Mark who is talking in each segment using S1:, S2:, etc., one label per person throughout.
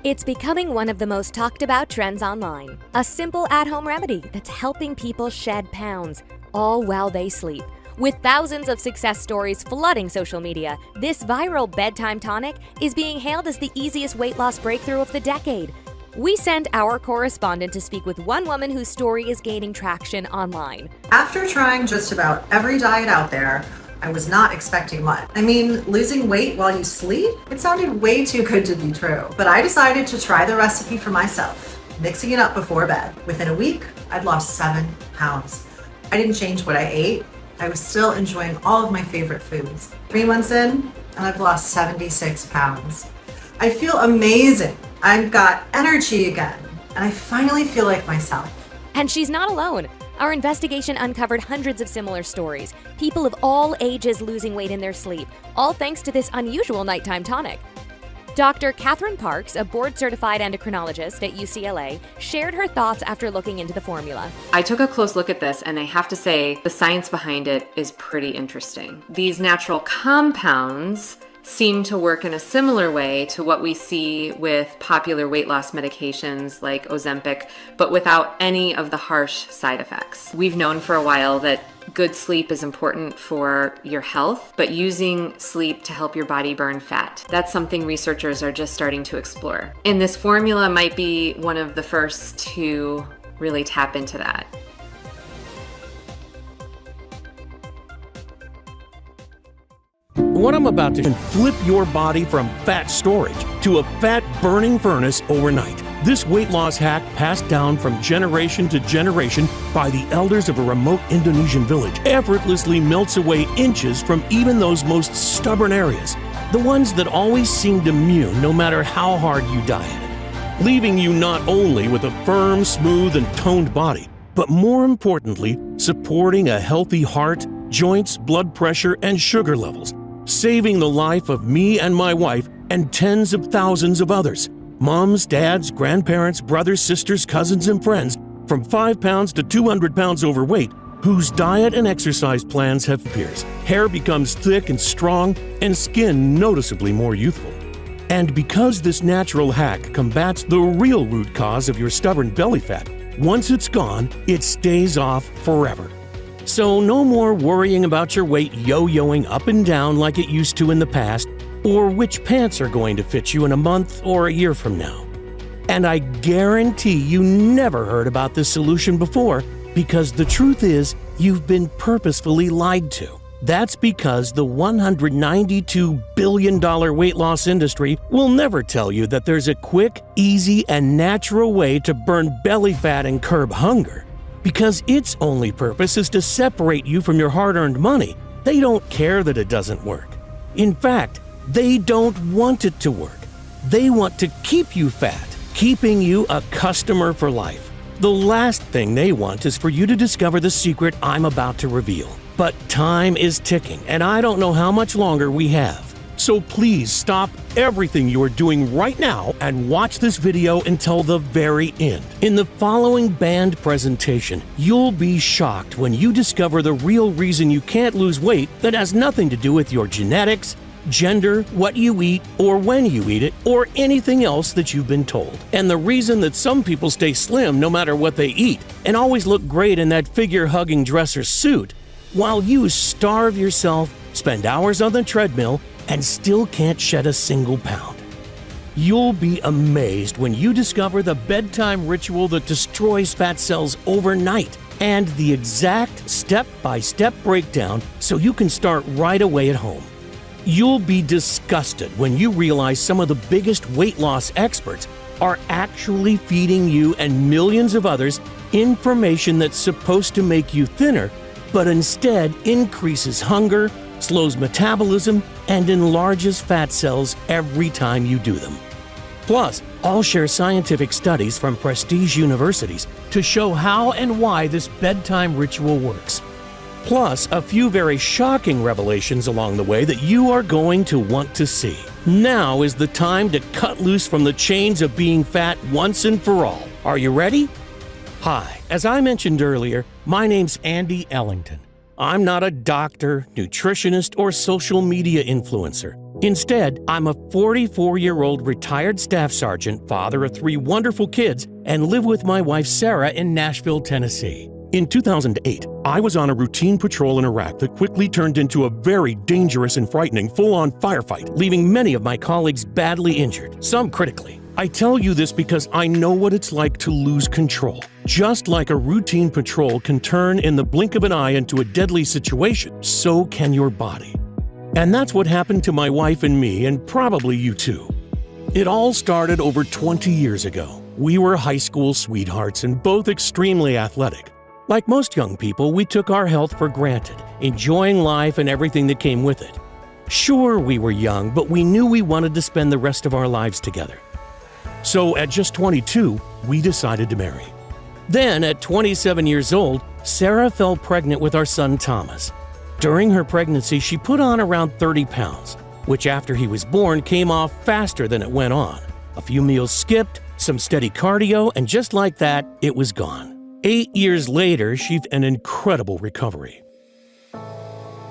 S1: It's becoming one of the most talked about trends online. A simple at-home remedy that's helping people shed pounds, all while they sleep. With thousands of success stories flooding social media, this viral bedtime tonic is being hailed as the easiest weight loss breakthrough of the decade. We send our correspondent to speak with one woman whose story is gaining traction online.
S2: After trying just about every diet out there, I was not expecting much. I mean, losing weight while you sleep? It sounded way too good to be true. But I decided to try the recipe for myself, mixing it up before bed. Within a week, I'd lost 7 pounds. I didn't change what I ate. I was still enjoying all of my favorite foods. 3 months in, and I've lost 76 pounds. I feel amazing. I've got energy again, and I finally feel like myself.
S1: And she's not alone. Our investigation uncovered hundreds of similar stories. People of all ages losing weight in their sleep, all thanks to this unusual nighttime tonic. Dr. Catherine Parks, a board-certified endocrinologist at UCLA, shared her thoughts after looking into the formula.
S3: I took a close look at this, and I have to say the science behind it is pretty interesting. These natural compounds seem to work in a similar way to what we see with popular weight loss medications like Ozempic, but without any of the harsh side effects. We've known for a while that good sleep is important for your health, but using sleep to help your body burn fat, that's something researchers are just starting to explore. And this formula might be one of the first to really tap into that.
S4: What I'm about to flip your body from fat storage to a fat-burning furnace overnight. This weight loss hack passed down from generation to generation by the elders of a remote Indonesian village effortlessly melts away inches from even those most stubborn areas, the ones that always seemed immune no matter how hard you dieted, leaving you not only with a firm, smooth, and toned body, but more importantly, supporting a healthy heart, joints, blood pressure, and sugar levels, saving the life of me and my wife and tens of thousands of others. Moms, dads, grandparents, brothers, sisters, cousins, and friends from 5 pounds to 200 pounds overweight whose diet and exercise plans have appears. Hair becomes thick and strong and skin noticeably more youthful. And because this natural hack combats the real root cause of your stubborn belly fat, once it's gone, it stays off forever. So no more worrying about your weight yo-yoing up and down like it used to in the past, or which pants are going to fit you in a month or a year from now. And I guarantee you never heard about this solution before, because the truth is, you've been purposefully lied to. That's because the $192 billion weight loss industry will never tell you that there's a quick, easy, and natural way to burn belly fat and curb hunger. Because its only purpose is to separate you from your hard-earned money. They don't care that it doesn't work. In fact, they don't want it to work. They want to keep you fat, keeping you a customer for life. The last thing they want is for you to discover the secret I'm about to reveal. But time is ticking, and I don't know how much longer we have. So please stop everything you are doing right now and watch this video until the very end. In the following banned presentation, you'll be shocked when you discover the real reason you can't lose weight that has nothing to do with your genetics, gender, what you eat, or when you eat it, or anything else that you've been told. And the reason that some people stay slim no matter what they eat and always look great in that figure-hugging dresser suit, while you starve yourself, spend hours on the treadmill, and still can't shed a single pound. You'll be amazed when you discover the bedtime ritual that destroys fat cells overnight and the exact step-by-step breakdown so you can start right away at home. You'll be disgusted when you realize some of the biggest weight loss experts are actually feeding you and millions of others information that's supposed to make you thinner, but instead increases hunger, slows metabolism, and enlarges fat cells every time you do them. Plus, I'll share scientific studies from prestige universities to show how and why this bedtime ritual works. Plus, a few very shocking revelations along the way that you are going to want to see. Now is the time to cut loose from the chains of being fat once and for all. Are you ready? Hi, as I mentioned earlier, my name's Andy Ellington. I'm not a doctor, nutritionist, or social media influencer. Instead, I'm a 44-year-old retired staff sergeant, father of 3 wonderful kids, and live with my wife Sarah in Nashville, Tennessee. In 2008, I was on a routine patrol in Iraq that quickly turned into a very dangerous and frightening full-on firefight, leaving many of my colleagues badly injured, some critically. I tell you this because I know what it's like to lose control. Just like a routine patrol can turn in the blink of an eye into a deadly situation, so can your body. And that's what happened to my wife and me, and probably you too. It all started over 20 years ago. We were high school sweethearts and both extremely athletic. Like most young people, we took our health for granted, enjoying life and everything that came with it. Sure, we were young, but we knew we wanted to spend the rest of our lives together. So at just 22, we decided to marry. Then, at 27 years old, Sarah fell pregnant with our son Thomas. During her pregnancy, she put on around 30 pounds, which after he was born came off faster than it went on. A few meals skipped, some steady cardio, and just like that, it was gone. 8 years later, she had an incredible recovery.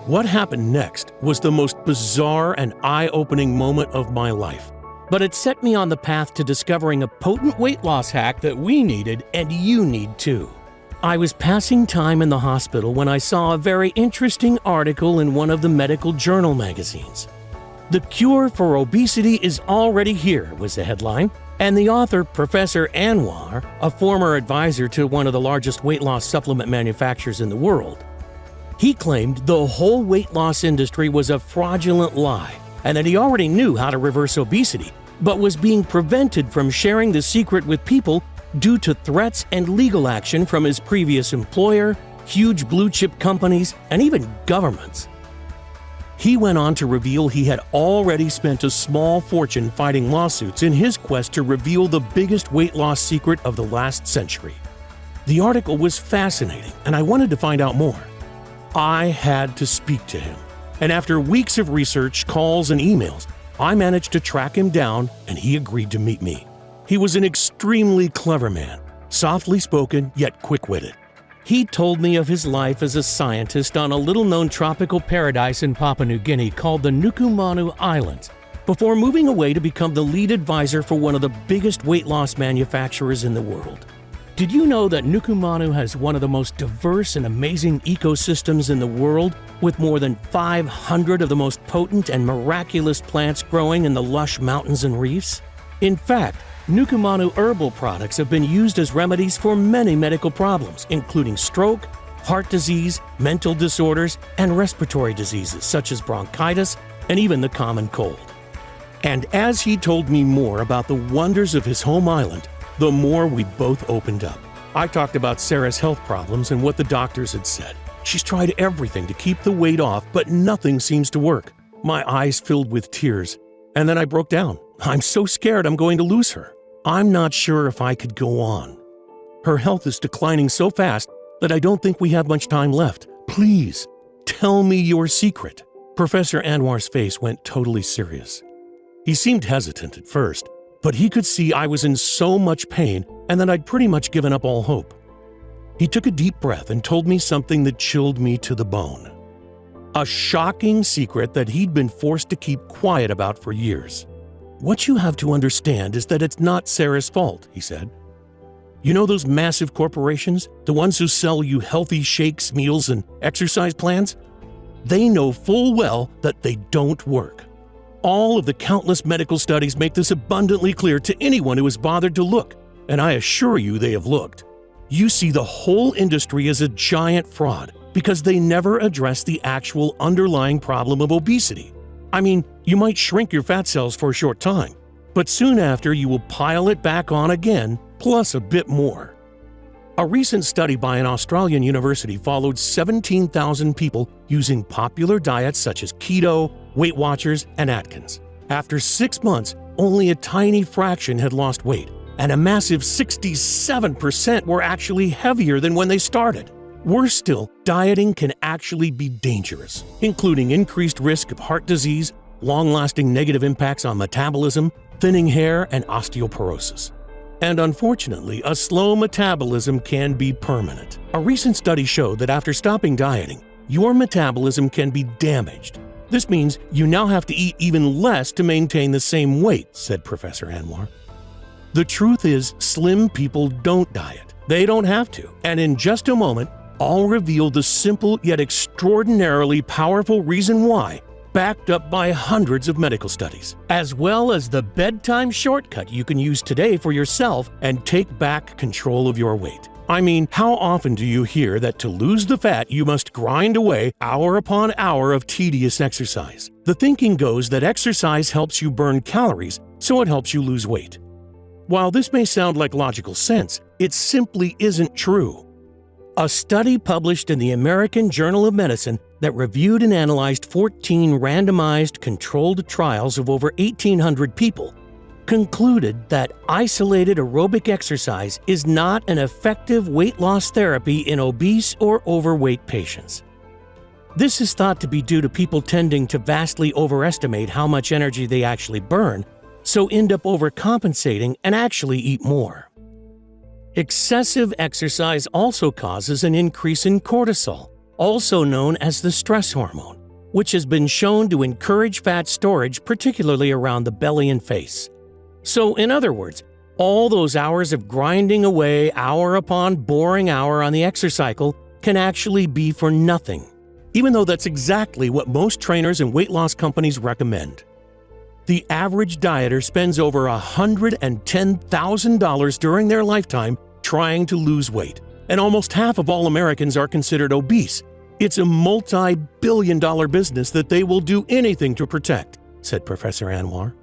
S4: What happened next was the most bizarre and eye-opening moment of my life. But it set me on the path to discovering a potent weight loss hack that we needed and you need too. I was passing time in the hospital when I saw a very interesting article in one of the medical journal magazines. "The cure for obesity is already here," was the headline, and the author, Professor Anwar, a former advisor to one of the largest weight loss supplement manufacturers in the world, he claimed the whole weight loss industry was a fraudulent lie and that he already knew how to reverse obesity, but was being prevented from sharing the secret with people due to threats and legal action from his previous employer, huge blue-chip companies, and even governments. He went on to reveal he had already spent a small fortune fighting lawsuits in his quest to reveal the biggest weight loss secret of the last century. The article was fascinating, and I wanted to find out more. I had to speak to him, and after weeks of research, calls, and emails, I managed to track him down, and he agreed to meet me. He was an extremely clever man, softly spoken yet quick-witted. He told me of his life as a scientist on a little-known tropical paradise in Papua New Guinea called the Nukumanu Islands, before moving away to become the lead advisor for one of the biggest weight loss manufacturers in the world. Did you know that Nukumanu has one of the most diverse and amazing ecosystems in the world, with more than 500 of the most potent and miraculous plants growing in the lush mountains and reefs? In fact, Nukumanu herbal products have been used as remedies for many medical problems, including stroke, heart disease, mental disorders, and respiratory diseases such as bronchitis and even the common cold. And as he told me more about the wonders of his home island, the more we both opened up. I talked about Sarah's health problems and what the doctors had said. She's tried everything to keep the weight off, but nothing seems to work. My eyes filled with tears, and then I broke down. I'm so scared I'm going to lose her. I'm not sure if I could go on. Her health is declining so fast that I don't think we have much time left. Please, tell me your secret. Professor Anwar's face went totally serious. He seemed hesitant at first, but he could see I was in so much pain and that I'd pretty much given up all hope. He took a deep breath and told me something that chilled me to the bone. A shocking secret that he'd been forced to keep quiet about for years. "What you have to understand is that it's not Sarah's fault," he said. "You know those massive corporations, the ones who sell you healthy shakes, meals, and exercise plans? They know full well that they don't work. All of the countless medical studies make this abundantly clear to anyone who has bothered to look, and I assure you they have looked. You see the whole industry as a giant fraud because they never address the actual underlying problem of obesity. I mean, you might shrink your fat cells for a short time, but soon after you will pile it back on again, plus a bit more." A recent study by an Australian university followed 17,000 people using popular diets such as keto, Weight Watchers, and Atkins. After 6 months, only a tiny fraction had lost weight, and a massive 67% were actually heavier than when they started. Worse still, dieting can actually be dangerous, including increased risk of heart disease, long-lasting negative impacts on metabolism, thinning hair, and osteoporosis. And unfortunately, a slow metabolism can be permanent. A recent study showed that after stopping dieting, your metabolism can be damaged, This means you now have to eat even less to maintain the same weight, said Professor Anwar. The truth is, slim people don't diet. They don't have to. And in just a moment, I'll reveal the simple yet extraordinarily powerful reason why, backed up by hundreds of medical studies, as well as the bedtime shortcut you can use today for yourself and take back control of your weight. I mean, how often do you hear that to lose the fat, you must grind away hour upon hour of tedious exercise? The thinking goes that exercise helps you burn calories, so it helps you lose weight. While this may sound like logical sense, it simply isn't true. A study published in the American Journal of Medicine that reviewed and analyzed 14 randomized controlled trials of over 1,800 people concluded that isolated aerobic exercise is not an effective weight loss therapy in obese or overweight patients. This is thought to be due to people tending to vastly overestimate how much energy they actually burn, so end up overcompensating and actually eat more. Excessive exercise also causes an increase in cortisol, also known as the stress hormone, which has been shown to encourage fat storage, particularly around the belly and face. So, in other words, all those hours of grinding away hour upon boring hour on the exercise cycle can actually be for nothing, even though that's exactly what most trainers and weight loss companies recommend. The average dieter spends over $110,000 during their lifetime trying to lose weight, and almost half of all Americans are considered obese. It's a multi-billion-dollar business that they will do anything to protect, said Professor Anwar.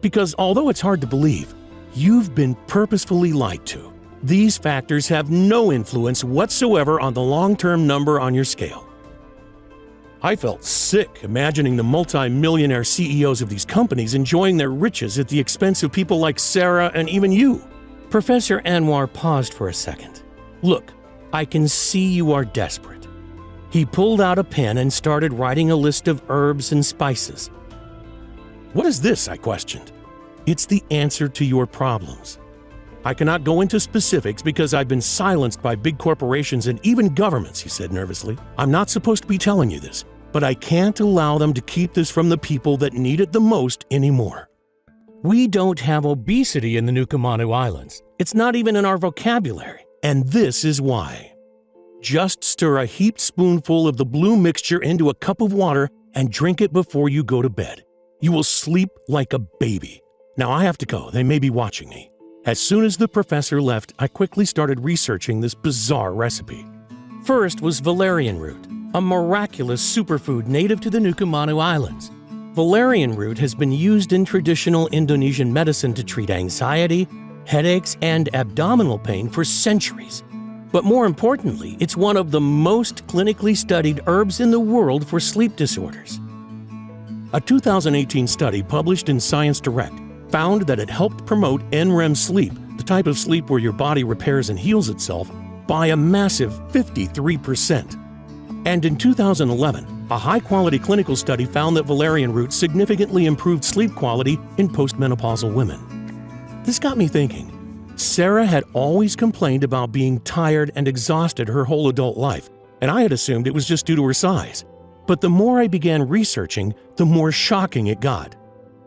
S4: Because although it's hard to believe, you've been purposefully lied to. These factors have no influence whatsoever on the long-term number on your scale. I felt sick imagining the multi-millionaire CEOs of these companies enjoying their riches at the expense of people like Sarah and even you. Professor Anwar paused for a second. Look, I can see you are desperate. He pulled out a pen and started writing a list of herbs and spices. What is this? I questioned. It's the answer to your problems. I cannot go into specifics because I've been silenced by big corporations and even governments, he said nervously. I'm not supposed to be telling you this, but I can't allow them to keep this from the people that need it the most anymore. We don't have obesity in the Nukumanu Islands. It's not even in our vocabulary. And this is why. Just stir a heaped spoonful of the blue mixture into a cup of water and drink it before you go to bed. You will sleep like a baby. Now I have to go. They may be watching me. As soon as the professor left, I quickly started researching this bizarre recipe. First was valerian root, a miraculous superfood native to the Nukumanu Islands. Valerian root has been used in traditional Indonesian medicine to treat anxiety, headaches, and abdominal pain for centuries. But more importantly, it's one of the most clinically studied herbs in the world for sleep disorders. A 2018 study published in Science Direct found that it helped promote NREM sleep, the type of sleep where your body repairs and heals itself, by a massive 53%. And in 2011, a high-quality clinical study found that valerian root significantly improved sleep quality in postmenopausal women. This got me thinking. Sarah had always complained about being tired and exhausted her whole adult life, and I had assumed it was just due to her size. But the more I began researching, the more shocking it got.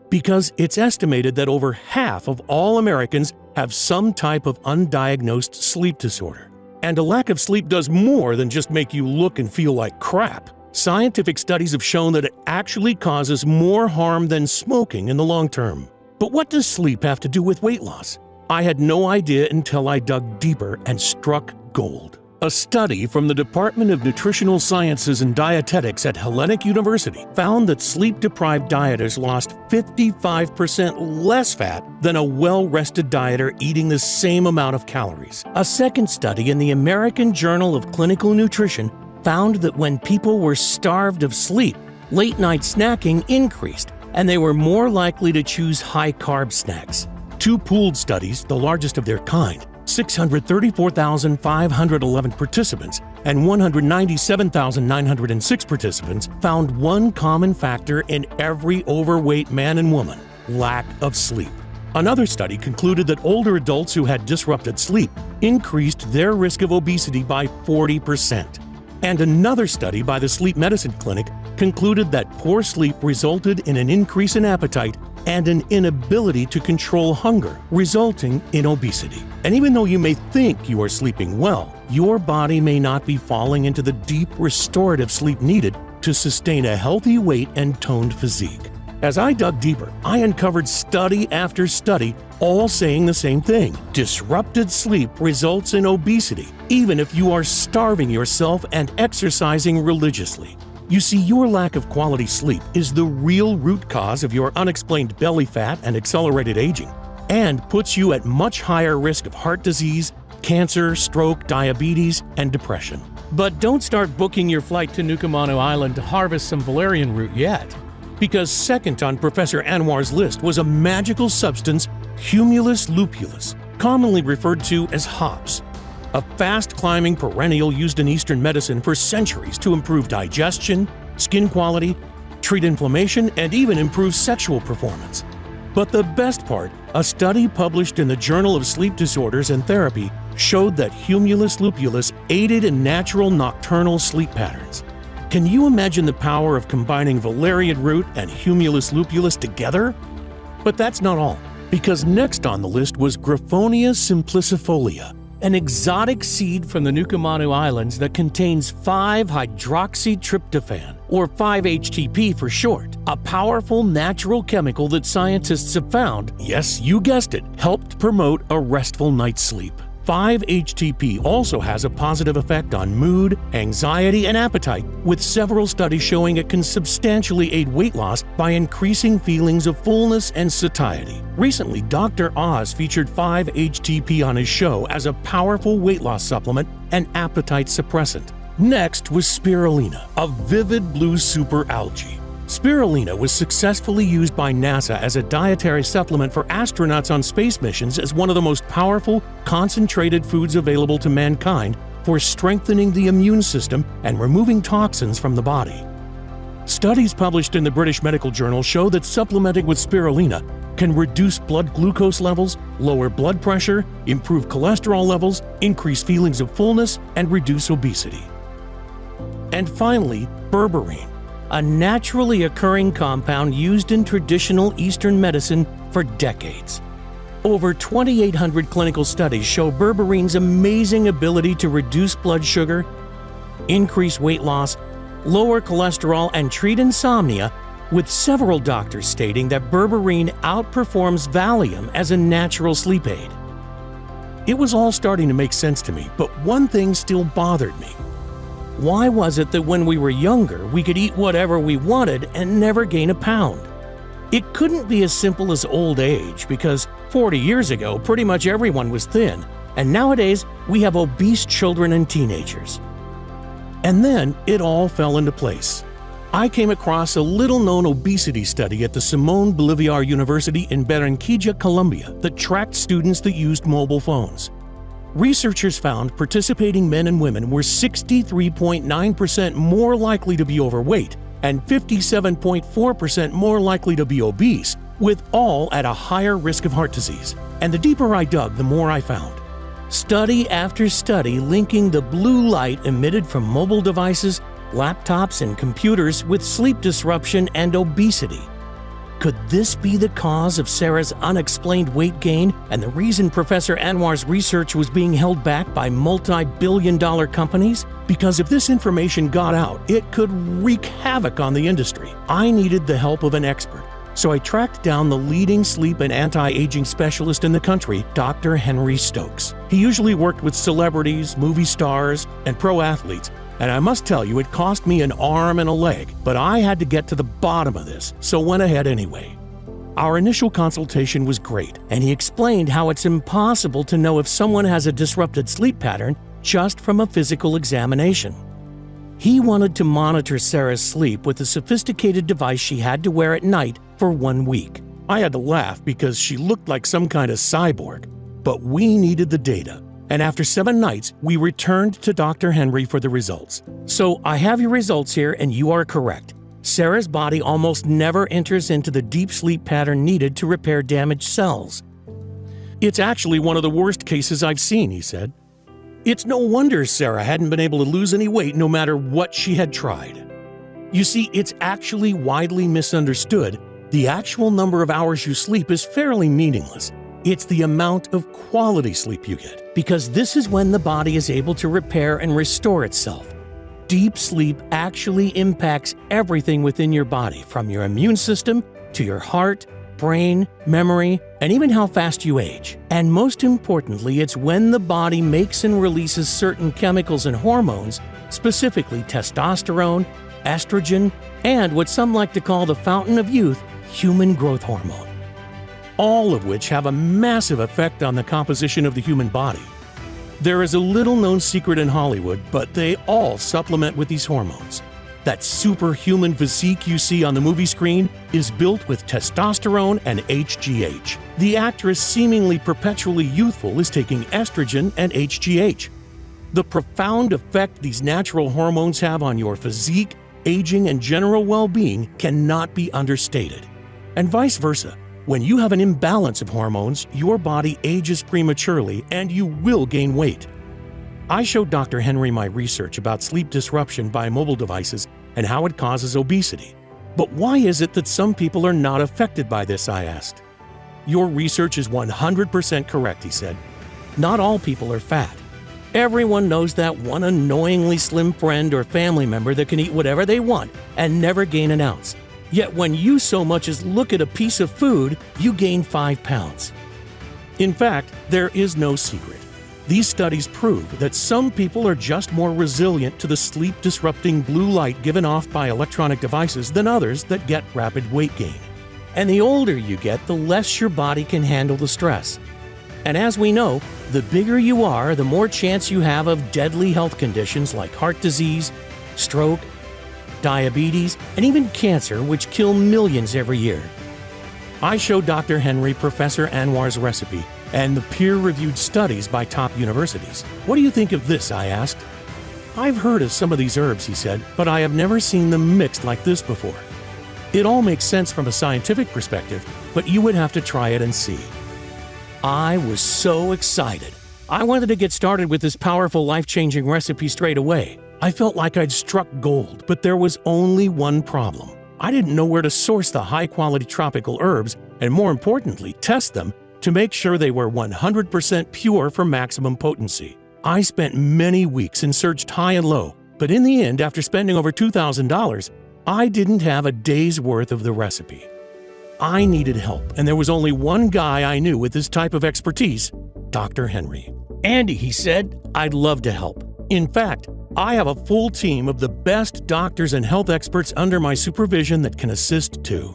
S4: Because it's estimated that over half of all Americans have some type of undiagnosed sleep disorder. And a lack of sleep does more than just make you look and feel like crap. Scientific studies have shown that it actually causes more harm than smoking in the long term. But what does sleep have to do with weight loss? I had no idea until I dug deeper and struck gold. A study from the Department of Nutritional Sciences and Dietetics at Hellenic University found that sleep-deprived dieters lost 55% less fat than a well-rested dieter eating the same amount of calories. A second study in the American Journal of Clinical Nutrition found that when people were starved of sleep, late-night snacking increased, and they were more likely to choose high-carb snacks. Two pooled studies, the largest of their kind, 634,511 participants and 197,906 participants found one common factor in every overweight man and woman: lack of sleep. Another study concluded that older adults who had disrupted sleep increased their risk of obesity by 40%. And another study by the Sleep Medicine Clinic concluded that poor sleep resulted in an increase in appetite and an inability to control hunger, resulting in obesity. And even though you may think you are sleeping well, your body may not be falling into the deep restorative sleep needed to sustain a healthy weight and toned physique. As I dug deeper, I uncovered study after study all saying the same thing. Disrupted sleep results in obesity, even if you are starving yourself and exercising religiously. You see, your lack of quality sleep is the real root cause of your unexplained belly fat and accelerated aging, and puts you at much higher risk of heart disease, cancer, stroke, diabetes, and depression.
S5: But don't start booking your flight to Nukumanu Island to harvest some valerian root yet.
S4: Because second on Professor Anwar's list was a magical substance, humulus lupulus, commonly referred to as hops, a fast-climbing perennial used in Eastern medicine for centuries to improve digestion, skin quality, treat inflammation, and even improve sexual performance. But the best part, a study published in the Journal of Sleep Disorders and Therapy showed that humulus lupulus aided in natural nocturnal sleep patterns. Can you imagine the power of combining valerian root and humulus lupulus together? But that's not all, because next on the list was Griffonia simplicifolia, an exotic seed from the Nukumanu Islands that contains 5-hydroxytryptophan, or 5-HTP for short, a powerful natural chemical that scientists have found, yes, you guessed it, helped promote a restful night's sleep. 5-HTP also has a positive effect on mood, anxiety, and appetite, with several studies showing it can substantially aid weight loss by increasing feelings of fullness and satiety. Recently, Dr. Oz featured 5-HTP on his show as a powerful weight loss supplement and appetite suppressant. Next was spirulina, a vivid blue superalgae. Spirulina was successfully used by NASA as a dietary supplement for astronauts on space missions as one of the most powerful, concentrated foods available to mankind for strengthening the immune system and removing toxins from the body. Studies published in the British Medical Journal show that supplementing with spirulina can reduce blood glucose levels, lower blood pressure, improve cholesterol levels, increase feelings of fullness, and reduce obesity. And finally, berberine, a naturally occurring compound used in traditional Eastern medicine for decades. Over 2,800 clinical studies show berberine's amazing ability to reduce blood sugar, increase weight loss, lower cholesterol, and treat insomnia, with several doctors stating that berberine outperforms Valium as a natural sleep aid. It was all starting to make sense to me, but one thing still bothered me. Why was it that when we were younger, we could eat whatever we wanted and never gain a pound? It couldn't be as simple as old age, because 40 years ago, pretty much everyone was thin, and nowadays we have obese children and teenagers. And then it all fell into place. I came across a little-known obesity study at the Simón Bolívar University in Barranquilla, Colombia, that tracked students that used mobile phones. Researchers found participating men and women were 63.9% more likely to be overweight and 57.4% more likely to be obese, with all at a higher risk of heart disease. And the deeper I dug, the more I found. Study after study linking the blue light emitted from mobile devices, laptops, and computers with sleep disruption and obesity. Could this be the cause of Sarah's unexplained weight gain and the reason Professor Anwar's research was being held back by multi-billion-dollar companies? Because if this information got out, it could wreak havoc on the industry. I needed the help of an expert, so I tracked down the leading sleep and anti-aging specialist in the country, Dr. Henry Stokes. He usually worked with celebrities, movie stars, and pro athletes, and I must tell you, it cost me an arm and a leg, but I had to get to the bottom of this, so went ahead anyway. Our initial consultation was great, and he explained how it's impossible to know if someone has a disrupted sleep pattern just from a physical examination. He wanted to monitor Sarah's sleep with a sophisticated device she had to wear at night for 1 week. I had to laugh because she looked like some kind of cyborg, but we needed the data. And after 7 nights, we returned to Dr. Henry for the results. So I have your results here, and you are correct. Sarah's body almost never enters into the deep sleep pattern needed to repair damaged cells. It's actually one of the worst cases I've seen, he said. It's no wonder Sarah hadn't been able to lose any weight no matter what she had tried. You see, it's actually widely misunderstood. The actual number of hours you sleep is fairly meaningless. It's the amount of quality sleep you get, because this is when the body is able to repair and restore itself. Deep sleep actually impacts everything within your body, from your immune system to your heart, brain, memory, and even how fast you age. And most importantly, it's when the body makes and releases certain chemicals and hormones, specifically testosterone, estrogen, and what some like to call the fountain of youth, human growth hormone. All of which have a massive effect on the composition of the human body. There is a little-known secret in Hollywood, but they all supplement with these hormones. That superhuman physique you see on the movie screen is built with testosterone and HGH. The actress, seemingly perpetually youthful, is taking estrogen and HGH. The profound effect these natural hormones have on your physique, aging, and general well-being cannot be understated. And vice versa. When you have an imbalance of hormones, your body ages prematurely and you will gain weight. I showed Dr. Henry my research about sleep disruption by mobile devices and how it causes obesity. But why is it that some people are not affected by this, I asked. Your research is 100% correct, he said. Not all people are fat. Everyone knows that one annoyingly slim friend or family member that can eat whatever they want and never gain an ounce. Yet when you so much as look at a piece of food, you gain 5 pounds. In fact, there is no secret. These studies prove that some people are just more resilient to the sleep-disrupting blue light given off by electronic devices than others that get rapid weight gain. And the older you get, the less your body can handle the stress. And as we know, the bigger you are, the more chance you have of deadly health conditions like heart disease, stroke, diabetes, and even cancer, which kill millions every year. I showed Dr. Henry Professor Anwar's recipe and the peer-reviewed studies by top universities. What do you think of this, I asked. I've heard of some of these herbs, he said, but I have never seen them mixed like this before. It all makes sense from a scientific perspective, but you would have to try it and see. I was so excited. I wanted to get started with this powerful, life-changing recipe straight away. I felt like I'd struck gold, but there was only one problem. I didn't know where to source the high-quality tropical herbs, and more importantly, test them to make sure they were 100% pure for maximum potency. I spent many weeks and searched high and low, but in the end, after spending over $2,000, I didn't have a day's worth of the recipe. I needed help, and there was only one guy I knew with this type of expertise, Dr. Henry. Andy, he said, I'd love to help. In fact, I have a full team of the best doctors and health experts under my supervision that can assist too.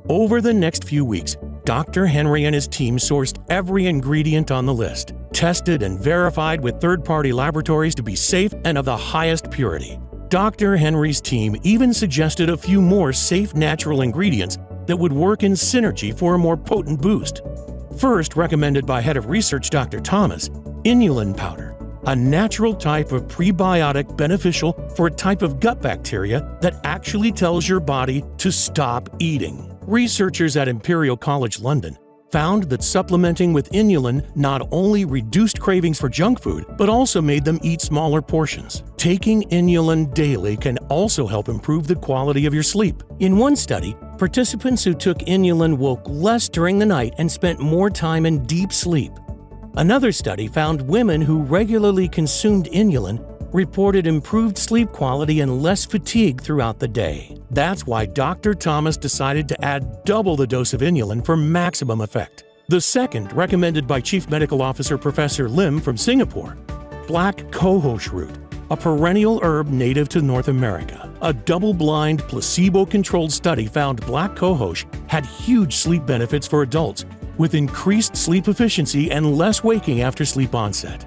S4: Over the next few weeks, Dr. Henry and his team sourced every ingredient on the list, tested and verified with third-party laboratories to be safe and of the highest purity. Dr. Henry's team even suggested a few more safe natural ingredients that would work in synergy for a more potent boost. First, recommended by Head of Research Dr. Thomas, inulin powder, a natural type of prebiotic beneficial for a type of gut bacteria that actually tells your body to stop eating. Researchers at Imperial College London found that supplementing with inulin not only reduced cravings for junk food, but also made them eat smaller portions. Taking inulin daily can also help improve the quality of your sleep. In one study, participants who took inulin woke less during the night and spent more time in deep sleep. Another study found women who regularly consumed inulin reported improved sleep quality and less fatigue throughout the day. That's why Dr. Thomas decided to add double the dose of inulin for maximum effect. The second, recommended by Chief Medical Officer Professor Lim from Singapore, black cohosh root, a perennial herb native to North America. A double-blind, placebo-controlled study found black cohosh had huge sleep benefits for adults, with increased sleep efficiency and less waking after sleep onset.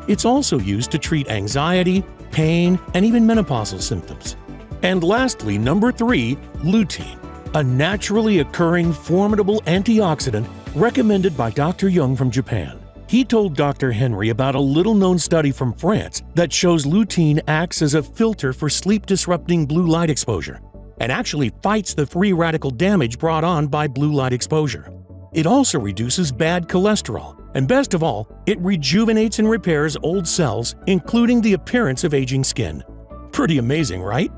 S4: It's also used to treat anxiety, pain, and even menopausal symptoms. And lastly, number 3, lutein, a naturally occurring formidable antioxidant recommended by Dr. Young from Japan. He told Dr. Henry about a little-known study from France that shows lutein acts as a filter for sleep-disrupting blue light exposure and actually fights the free radical damage brought on by blue light exposure. It also reduces bad cholesterol, and best of all, it rejuvenates and repairs old cells, including the appearance of aging skin. Pretty amazing, right?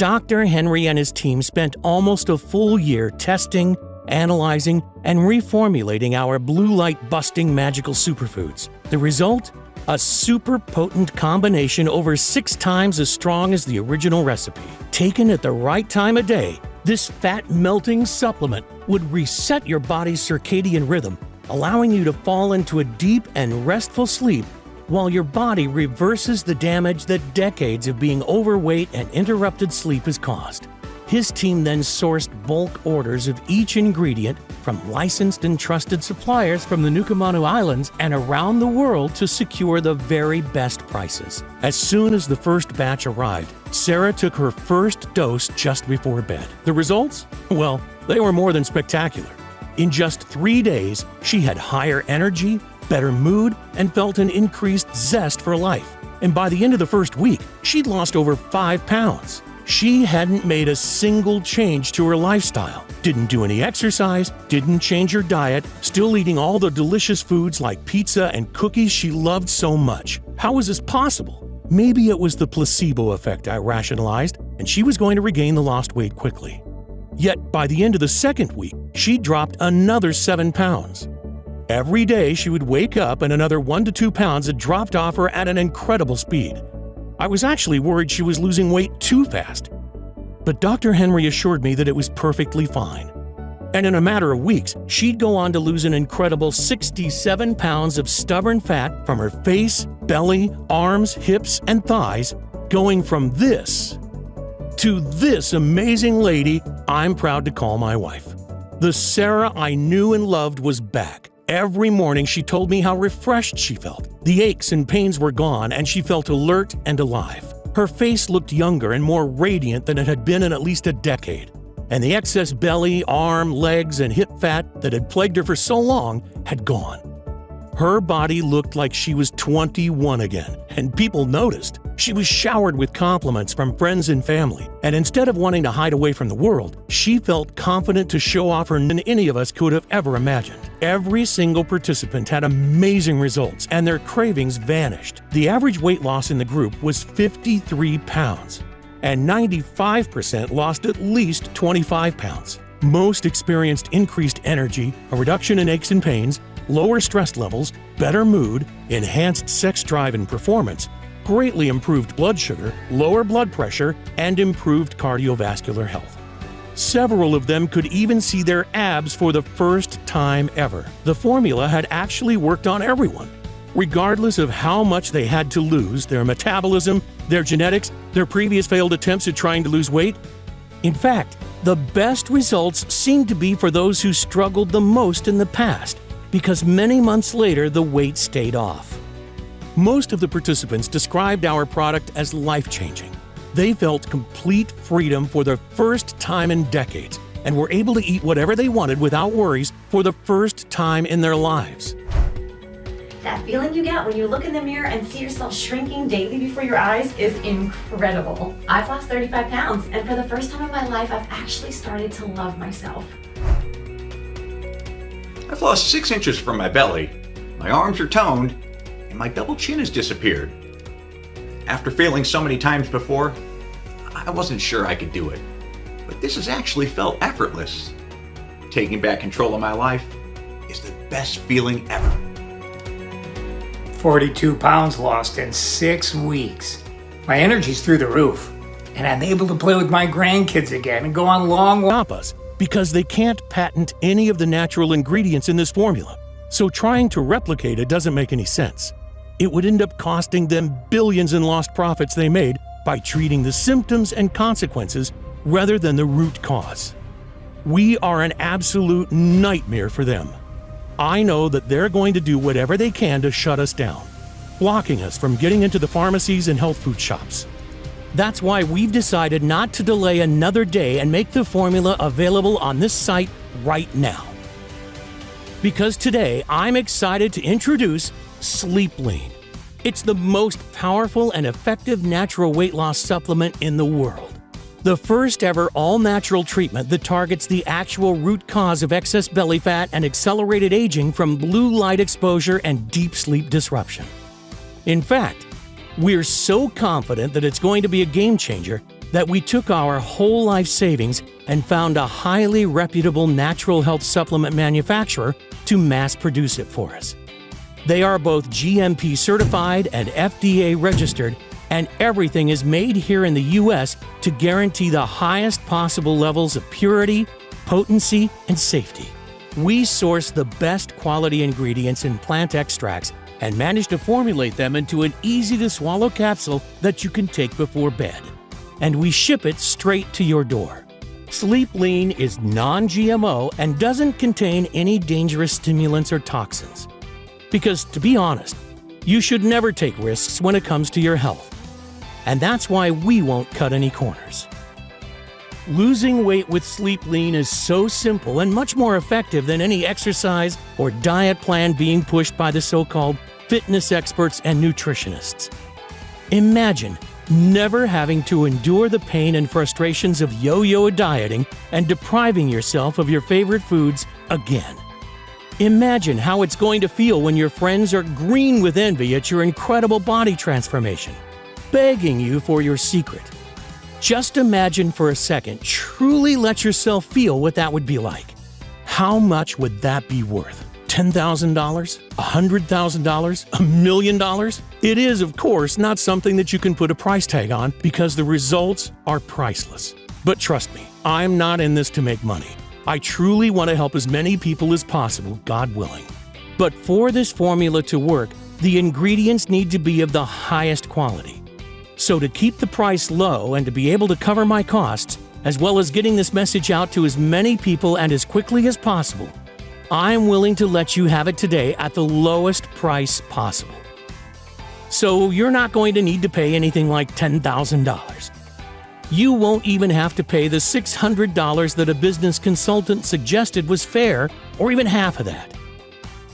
S4: Dr. Henry and his team spent almost a full year testing, analyzing, and reformulating our blue light busting magical superfoods. The result? A super potent combination over 6 times as strong as the original recipe. Taken at the right time of day, this fat-melting supplement would reset your body's circadian rhythm, allowing you to fall into a deep and restful sleep while your body reverses the damage that decades of being overweight and interrupted sleep has caused. His team then sourced bulk orders of each ingredient from licensed and trusted suppliers from the Nukumanu Islands and around the world to secure the very best prices. As soon as the first batch arrived, Sarah took her first dose just before bed. The results? Well, they were more than spectacular. In just 3 days, she had higher energy, better mood, and felt an increased zest for life. And by the end of the first week, she'd lost over 5 pounds. She hadn't made a single change to her lifestyle, didn't do any exercise, didn't change her diet, still eating all the delicious foods like pizza and cookies she loved so much. How was this possible? Maybe it was the placebo effect, I rationalized, and she was going to regain the lost weight quickly. Yet by the end of the second week, she dropped another 7 pounds. Every day she would wake up and another 1 to 2 pounds had dropped off her at an incredible speed. I was actually worried she was losing weight too fast. But Dr. Henry assured me that it was perfectly fine. And in a matter of weeks, she'd go on to lose an incredible 67 pounds of stubborn fat from her face, belly, arms, hips, and thighs, going from this to this amazing lady I'm proud to call my wife. The Sarah I knew and loved was back. Every morning she told me how refreshed she felt. The aches and pains were gone and she felt alert and alive. Her face looked younger and more radiant than it had been in at least a decade. And the excess belly, arm, legs, and hip fat that had plagued her for so long had gone. Her body looked like she was 21 again, and people noticed. She was showered with compliments from friends and family, and instead of wanting to hide away from the world, she felt confident to show off her than any of us could have ever imagined. Every single participant had amazing results, and their cravings vanished. The average weight loss in the group was 53 pounds, and 95% lost at least 25 pounds. Most experienced increased energy, a reduction in aches and pains, lower stress levels, better mood, enhanced sex drive and performance, greatly improved blood sugar, lower blood pressure, and improved cardiovascular health. Several of them could even see their abs for the first time ever. The formula had actually worked on everyone, regardless of how much they had to lose, their metabolism, their genetics, their previous failed attempts at trying to lose weight. In fact, the best results seemed to be for those who struggled the most in the past, because many months later the weight stayed off. Most of the participants described our product as life-changing. They felt complete freedom for the first time in decades and were able to eat whatever they wanted without worries for the first time in their lives.
S6: That feeling you get when you look in the mirror and see yourself shrinking daily before your eyes is incredible. I've lost 35 pounds, and for the first time in my life, I've actually started to love myself.
S7: I've lost 6 inches from my belly, my arms are toned, and my double chin has disappeared. After failing so many times before, I wasn't sure I could do it. But this has actually felt effortless. Taking back control of my life is the best feeling ever.
S8: 42 pounds lost in 6 weeks. My energy's through the roof, and I'm able to play with my grandkids again and go on long walks.
S4: Stop us because they can't patent any of the natural ingredients in this formula. So trying to replicate it doesn't make any sense. It would end up costing them billions in lost profits they made by treating the symptoms and consequences rather than the root cause. We are an absolute nightmare for them. I know that they're going to do whatever they can to shut us down, blocking us from getting into the pharmacies and health food shops. That's why we've decided not to delay another day and make the formula available on this site right now. Because today, I'm excited to introduce Sleep Lean. It's the most powerful and effective natural weight loss supplement in the world. The first ever all-natural treatment that targets the actual root cause of excess belly fat and accelerated aging from blue light exposure and deep sleep disruption. In fact, we're so confident that it's going to be a game changer that we took our whole life savings and found a highly reputable natural health supplement manufacturer to mass produce it for us. They are both GMP certified and FDA registered, and everything is made here in the U.S. to guarantee the highest possible levels of purity, potency, and safety. We source the best quality ingredients in plant extracts and manage to formulate them into an easy-to-swallow capsule that you can take before bed. And we ship it straight to your door. Sleep Lean is non-GMO and doesn't contain any dangerous stimulants or toxins. Because, to be honest, you should never take risks when it comes to your health. And that's why we won't cut any corners. Losing weight with Sleep Lean is so simple and much more effective than any exercise or diet plan being pushed by the so-called fitness experts and nutritionists. Imagine never having to endure the pain and frustrations of yo-yo dieting and depriving yourself of your favorite foods again. Imagine how it's going to feel when your friends are green with envy at your incredible body transformation, begging you for your secret. Just imagine for a second, truly let yourself feel what that would be like. How much would that be worth? $10,000? $100,000? $1 million? It is, of course, not something that you can put a price tag on because the results are priceless. But trust me, I'm not in this to make money. I truly want to help as many people as possible, God willing. But for this formula to work, the ingredients need to be of the highest quality. So to keep the price low and to be able to cover my costs, as well as getting this message out to as many people and as quickly as possible, I'm willing to let you have it today at the lowest price possible. So you're not going to need to pay anything like $10,000. You won't even have to pay the $600 that a business consultant suggested was fair, or even half of that.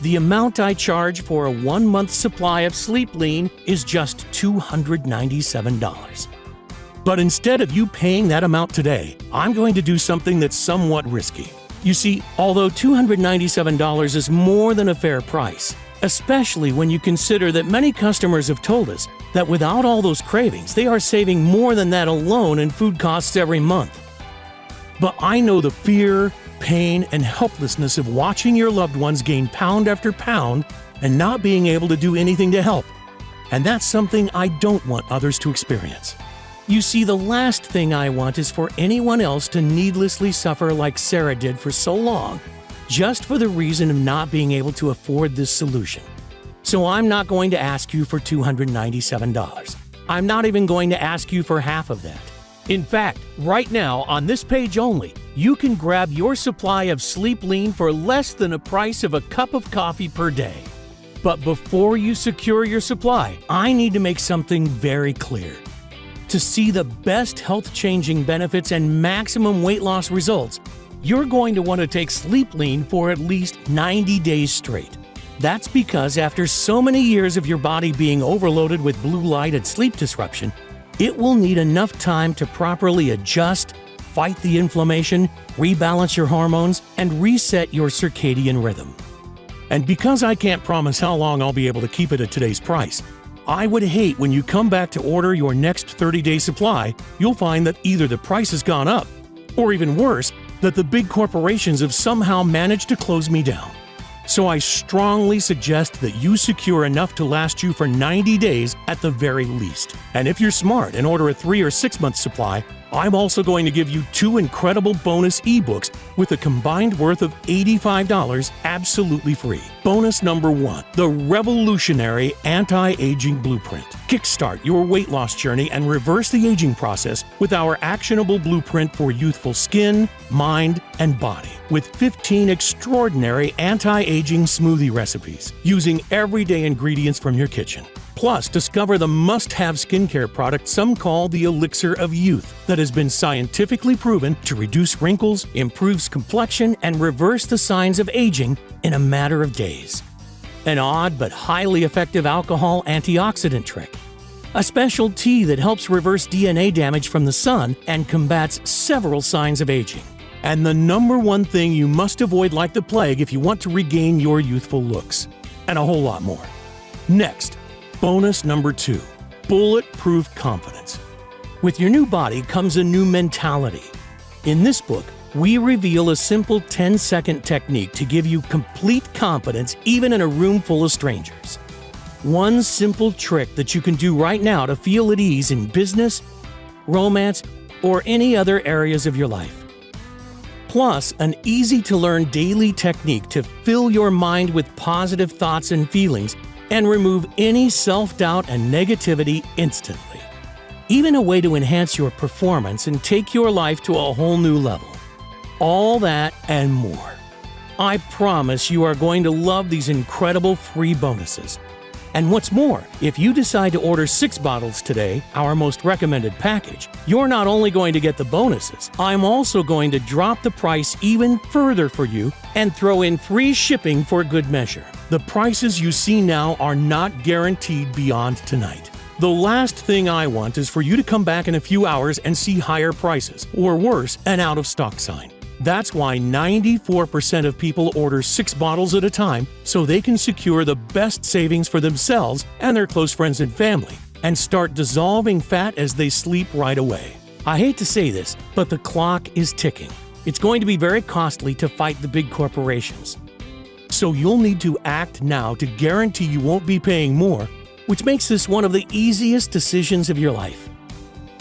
S4: The amount I charge for a 1-month supply of Sleep Lean is just $297. But instead of you paying that amount today, I'm going to do something that's somewhat risky. You see, although $297 is more than a fair price, especially when you consider that many customers have told us that without all those cravings, they are saving more than that alone in food costs every month. But I know the fear, pain, and helplessness of watching your loved ones gain pound after pound and not being able to do anything to help. And that's something I don't want others to experience. You see, the last thing I want is for anyone else to needlessly suffer like Sarah did for so long, just for the reason of not being able to afford this solution. So I'm not going to ask you for $297. I'm not even going to ask you for half of that. In fact, right now, on this page only, you can grab your supply of Sleep Lean for less than the price of a cup of coffee per day. But before you secure your supply, I need to make something very clear. To see the best health-changing benefits and maximum weight loss results, you're going to want to take Sleep Lean for at least 90 days straight. That's because after so many years of your body being overloaded with blue light and sleep disruption, it will need enough time to properly adjust, fight the inflammation, rebalance your hormones, and reset your circadian rhythm. And because I can't promise how long I'll be able to keep it at today's price, I would hate when you come back to order your next 30-day supply, you'll find that either the price has gone up, or even worse, that the big corporations have somehow managed to close me down. So I strongly suggest that you secure enough to last you for 90 days at the very least. And if you're smart and order a 3 or 6 month supply, I'm also going to give you 2 incredible bonus ebooks with a combined worth of $85 absolutely free. Bonus number 1, the revolutionary anti-aging blueprint. Kickstart your weight loss journey and reverse the aging process with our actionable blueprint for youthful skin, mind, and body. With 15 extraordinary anti-aging smoothie recipes using everyday ingredients from your kitchen. Plus, discover the must-have skincare product some call the elixir of youth that has been scientifically proven to reduce wrinkles, improves complexion, and reverse the signs of aging in a matter of days. An odd but highly effective alcohol antioxidant trick. A special tea that helps reverse DNA damage from the sun and combats several signs of aging. And the number one thing you must avoid like the plague if you want to regain your youthful looks. And a whole lot more. Next, bonus number 2, bulletproof confidence. With your new body comes a new mentality. In this book, we reveal a simple 10-second technique to give you complete confidence even in a room full of strangers. One simple trick that you can do right now to feel at ease in business, romance, or any other areas of your life. Plus, an easy-to-learn daily technique to fill your mind with positive thoughts and feelings and remove any self-doubt and negativity instantly. Even a way to enhance your performance and take your life to a whole new level. All that and more. I promise you are going to love these incredible free bonuses. And what's more, if you decide to order 6 bottles today, our most recommended package, you're not only going to get the bonuses, I'm also going to drop the price even further for you and throw in free shipping for good measure. The prices you see now are not guaranteed beyond tonight. The last thing I want is for you to come back in a few hours and see higher prices, or worse, an out-of-stock sign. That's why 94% of people order 6 bottles at a time so they can secure the best savings for themselves and their close friends and family and start dissolving fat as they sleep right away. I hate to say this, but the clock is ticking. It's going to be very costly to fight the big corporations. So you'll need to act now to guarantee you won't be paying more, which makes this one of the easiest decisions of your life.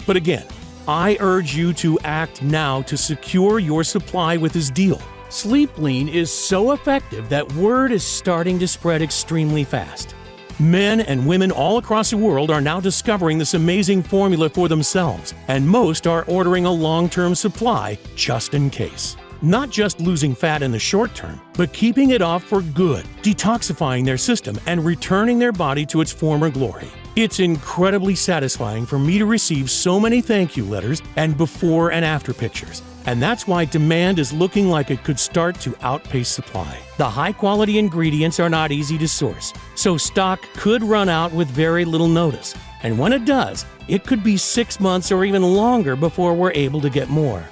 S4: But again, I urge you to act now to secure your supply with this deal. Sleep Lean is so effective that word is starting to spread extremely fast. Men and women all across the world are now discovering this amazing formula for themselves, and most are ordering a long-term supply just in case. Not just losing fat in the short term, but keeping it off for good, detoxifying their system, and returning their body to its former glory. It's incredibly satisfying for me to receive so many thank you letters and before and after pictures. And that's why demand is looking like it could start to outpace supply. The high-quality ingredients are not easy to source, so stock could run out with very little notice. And when it does, it could be 6 months or even longer before we're able to get more.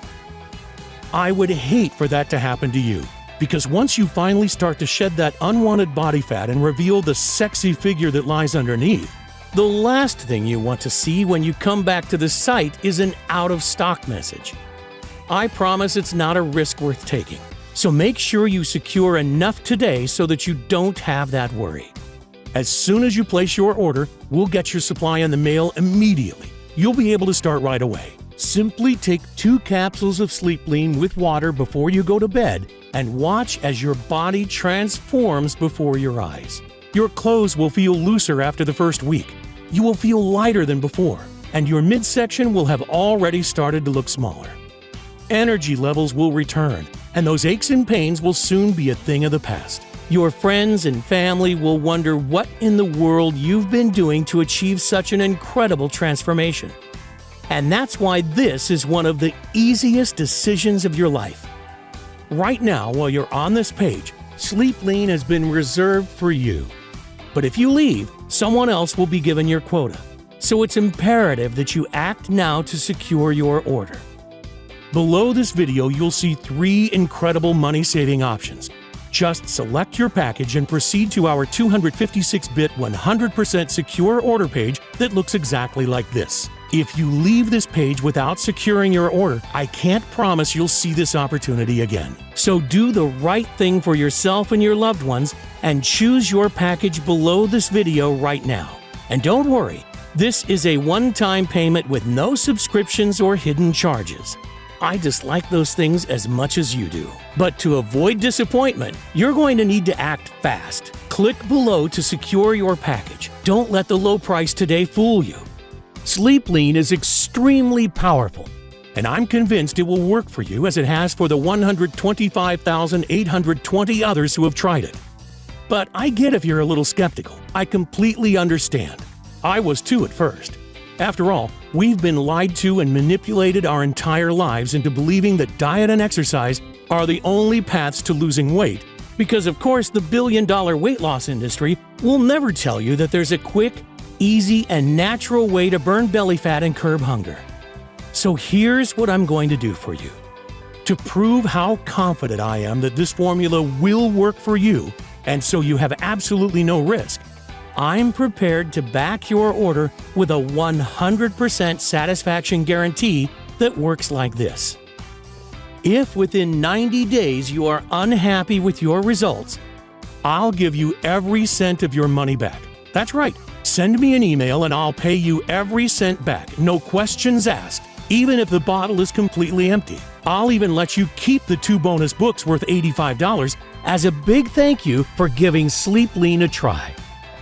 S4: I would hate for that to happen to you, because once you finally start to shed that unwanted body fat and reveal the sexy figure that lies underneath, the last thing you want to see when you come back to the site is an out-of-stock message. I promise it's not a risk worth taking, so make sure you secure enough today so that you don't have that worry. As soon as you place your order, we'll get your supply in the mail immediately. You'll be able to start right away. Simply take 2 capsules of Sleep Lean with water before you go to bed and watch as your body transforms before your eyes. Your clothes will feel looser after the first week. You will feel lighter than before, and your midsection will have already started to look smaller. Energy levels will return, and those aches and pains will soon be a thing of the past. Your friends and family will wonder what in the world you've been doing to achieve such an incredible transformation. And that's why this is one of the easiest decisions of your life. Right now, while you're on this page, Sleep Lean has been reserved for you. But if you leave, someone else will be given your quota. So it's imperative that you act now to secure your order. Below this video, you'll see 3 incredible money-saving options. Just select your package and proceed to our 256-bit 100% secure order page that looks exactly like this. If you leave this page without securing your order, I can't promise you'll see this opportunity again. So do the right thing for yourself and your loved ones and choose your package below this video right now. And don't worry, this is a one-time payment with no subscriptions or hidden charges. I dislike those things as much as you do. But to avoid disappointment, you're going to need to act fast. Click below to secure your package. Don't let the low price today fool you. Sleep Lean is extremely powerful, and I'm convinced it will work for you as it has for the 125,820 others who have tried it. But I get if you're a little skeptical. I completely understand. I was too at first. After all, we've been lied to and manipulated our entire lives into believing that diet and exercise are the only paths to losing weight, because of course the billion-dollar weight loss industry will never tell you that there's a quick, easy, and natural way to burn belly fat and curb hunger. So here's what I'm going to do for you. To prove how confident I am that this formula will work for you, and so you have absolutely no risk, I'm prepared to back your order with a 100% satisfaction guarantee that works like this. If within 90 days you are unhappy with your results, I'll give you every cent of your money back. That's right. Send me an email and I'll pay you every cent back, no questions asked, even if the bottle is completely empty. I'll even let you keep the 2 bonus books worth $85 as a big thank you for giving Sleep Lean a try.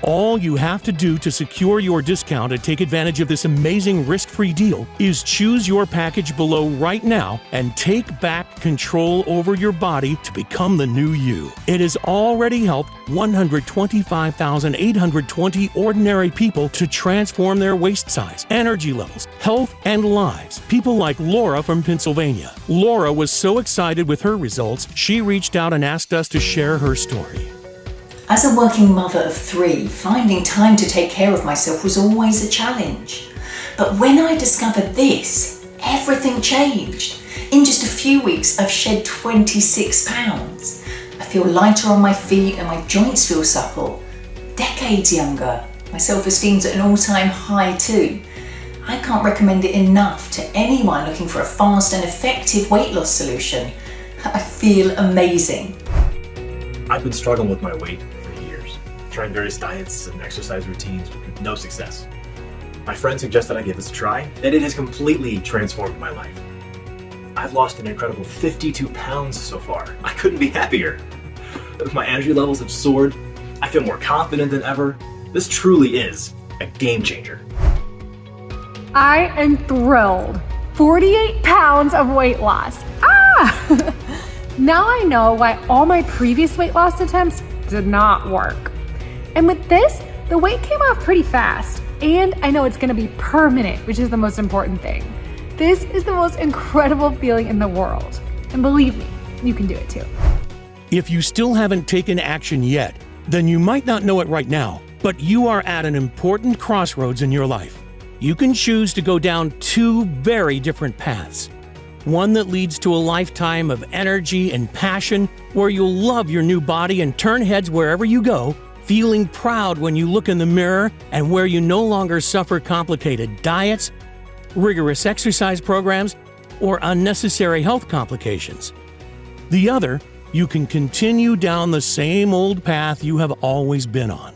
S4: All you have to do to secure your discount and take advantage of this amazing risk-free deal is choose your package below right now and take back control over your body to become the new you. It has already helped 125,820 ordinary people to transform their waist size, energy levels, health, and lives. People like Laura from Pennsylvania. Laura was so excited with her results, she reached out and asked us to share her story.
S9: As a working mother of 3, finding time to take care of myself was always a challenge. But when I discovered this, everything changed. In just a few weeks, I've shed 26 pounds. I feel lighter on my feet and my joints feel supple. Decades younger. My self-esteem's at an all-time high too. I can't recommend it enough to anyone looking for a fast and effective weight loss solution. I feel amazing.
S10: I've been struggling with my weight for years, trying various diets and exercise routines with no success. My friend suggested I give this a try, and it has completely transformed my life. I've lost an incredible 52 pounds so far. I couldn't be happier. My energy levels have soared. I feel more confident than ever. This truly is a game changer.
S11: I am thrilled. 48 pounds of weight loss. Now I know why all my previous weight loss attempts did not work. And with this, the weight came off pretty fast. And I know it's gonna be permanent, which is the most important thing. This is the most incredible feeling in the world. And believe me, you can do it too.
S4: If you still haven't taken action yet, then you might not know it right now, but you are at an important crossroads in your life. You can choose to go down 2 very different paths. One that leads to a lifetime of energy and passion, where you'll love your new body and turn heads wherever you go, feeling proud when you look in the mirror, and where you no longer suffer complicated diets, rigorous exercise programs, or unnecessary health complications. The other, you can continue down the same old path you have always been on.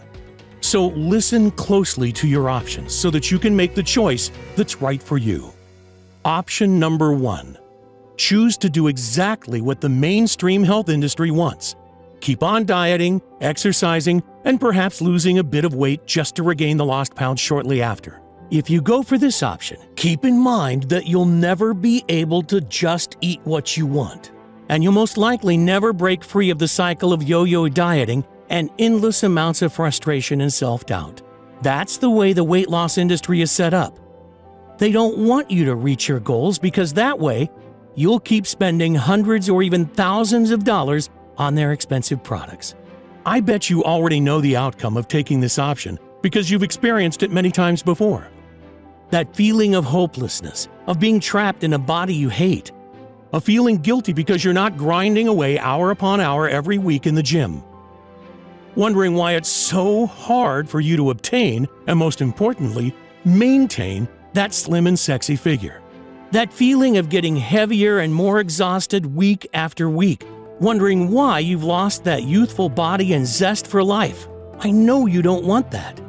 S4: So listen closely to your options so that you can make the choice that's right for you. Option number 1. Choose to do exactly what the mainstream health industry wants. Keep on dieting, exercising, and perhaps losing a bit of weight just to regain the lost pounds shortly after. If you go for this option, keep in mind that you'll never be able to just eat what you want. And you'll most likely never break free of the cycle of yo-yo dieting and endless amounts of frustration and self-doubt. That's the way the weight loss industry is set up. They don't want you to reach your goals because that way, you'll keep spending hundreds or even thousands of dollars on their expensive products. I bet you already know the outcome of taking this option because you've experienced it many times before. That feeling of hopelessness, of being trapped in a body you hate, of feeling guilty because you're not grinding away hour upon hour every week in the gym. Wondering why it's so hard for you to obtain, and most importantly, maintain that slim and sexy figure. That feeling of getting heavier and more exhausted week after week, wondering why you've lost that youthful body and zest for life. I know you don't want that.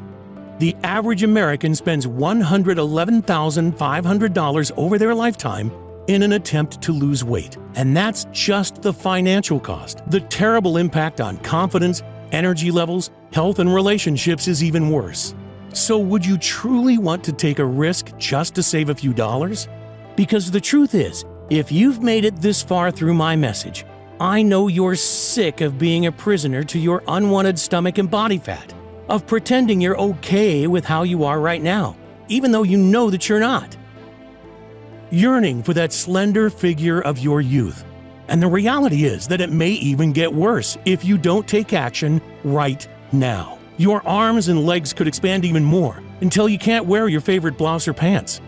S4: The average American spends $111,500 over their lifetime in an attempt to lose weight. And that's just the financial cost. The terrible impact on confidence, energy levels, health, and relationships is even worse. So would you truly want to take a risk just to save a few dollars? Because the truth is, if you've made it this far through my message, I know you're sick of being a prisoner to your unwanted stomach and body fat, of pretending you're okay with how you are right now, even though you know that you're not. Yearning for that slender figure of your youth. And the reality is that it may even get worse if you don't take action right now. Your arms and legs could expand even more until you can't wear your favorite blouse or pants.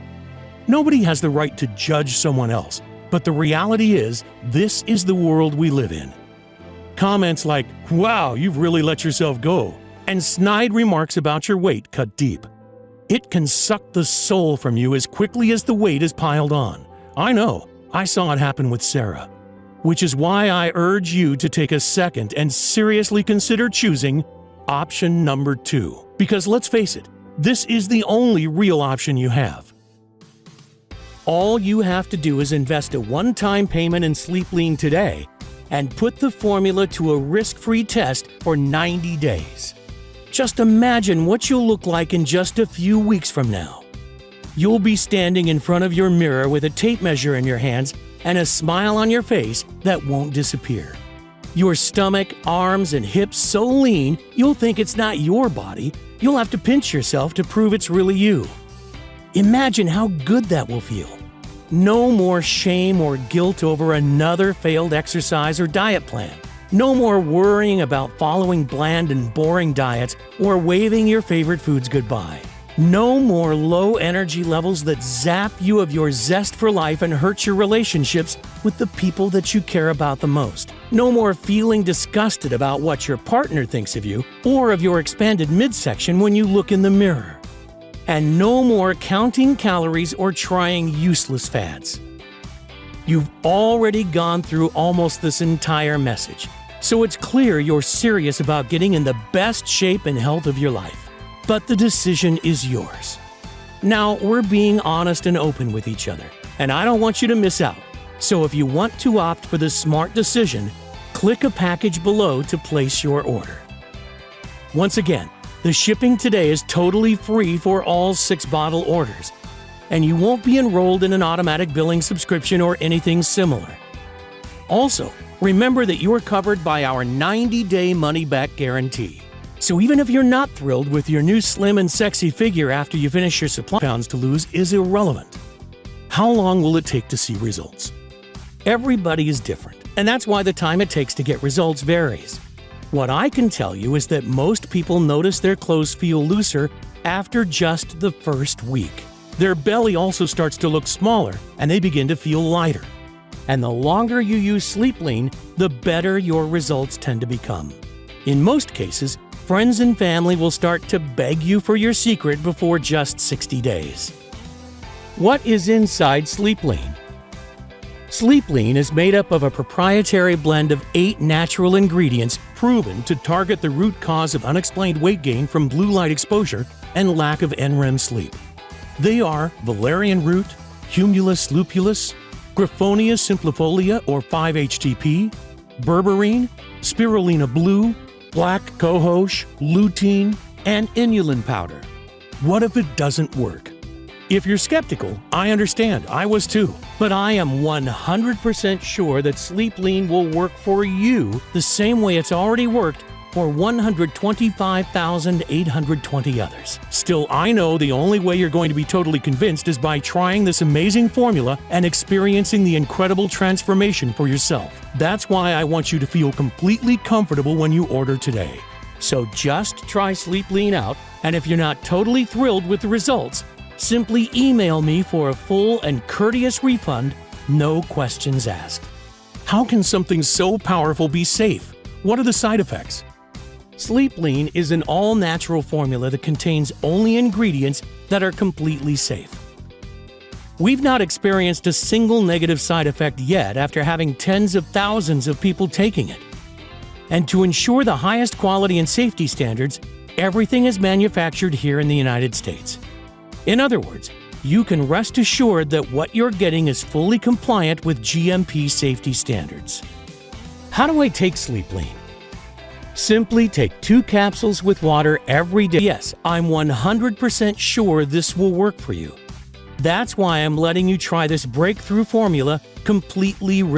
S4: Nobody has the right to judge someone else, but the reality is, this is the world we live in. Comments like, "Wow, you've really let yourself go," and snide remarks about your weight cut deep. It can suck the soul from you as quickly as the weight is piled on. I know, I saw it happen with Sarah. Which is why I urge you to take a second and seriously consider choosing option number 2. Because let's face it, this is the only real option you have. All you have to do is invest a one-time payment in Sleep Lean today and put the formula to a risk-free test for 90 days. Just imagine what you'll look like in just a few weeks from now. You'll be standing in front of your mirror with a tape measure in your hands and a smile on your face that won't disappear. Your stomach, arms, and hips so lean, you'll think it's not your body. You'll have to pinch yourself to prove it's really you. Imagine how good that will feel. No more shame or guilt over another failed exercise or diet plan. No more worrying about following bland and boring diets or waving your favorite foods goodbye. No more low energy levels that zap you of your zest for life and hurt your relationships with the people that you care about the most. No more feeling disgusted about what your partner thinks of you or of your expanded midsection when you look in the mirror. And no more counting calories or trying useless fads. You've already gone through almost this entire message, so it's clear you're serious about getting in the best shape and health of your life. But the decision is yours. Now, we're being honest and open with each other, and I don't want you to miss out. So if you want to opt for the smart decision, click a package below to place your order. Once again, the shipping today is totally free for all 6-bottle orders, and you won't be enrolled in an automatic billing subscription or anything similar. Also, remember that you're covered by our 90-day money-back guarantee. So even if you're not thrilled with your new slim and sexy figure after you finish your supply, pounds to lose is irrelevant. How long will it take to see results? Everybody is different, and that's why the time it takes to get results varies. What I can tell you is that most people notice their clothes feel looser after just the first week. Their belly also starts to look smaller, and they begin to feel lighter. And the longer you use Sleep Lean, the better your results tend to become. In most cases, friends and family will start to beg you for your secret before just 60 days. What is inside Sleep Lean? Sleep Lean is made up of a proprietary blend of 8 natural ingredients proven to target the root cause of unexplained weight gain from blue light exposure and lack of NREM sleep. They are valerian root, humulus lupulus, Griffonia simplifolia or 5-HTP, berberine, spirulina blue, black cohosh, lutein, and inulin powder. What if it doesn't work? If you're skeptical, I understand. I was too. But I am 100% sure that Sleep Lean will work for you the same way it's already worked for 125,820 others. Still, I know the only way you're going to be totally convinced is by trying this amazing formula and experiencing the incredible transformation for yourself. That's why I want you to feel completely comfortable when you order today. So just try Sleep Lean out, and if you're not totally thrilled with the results, simply email me for a full and courteous refund, no questions asked. How can something so powerful be safe? What are the side effects? Sleep Lean is an all-natural formula that contains only ingredients that are completely safe. We've not experienced a single negative side effect yet after having tens of thousands of people taking it. And to ensure the highest quality and safety standards, everything is manufactured here in the United States. In other words, you can rest assured that what you're getting is fully compliant with GMP safety standards. How do I take Sleep Lean? Simply take 2 capsules with water every day. Yes, I'm 100% sure this will work for you. That's why I'm letting you try this breakthrough formula completely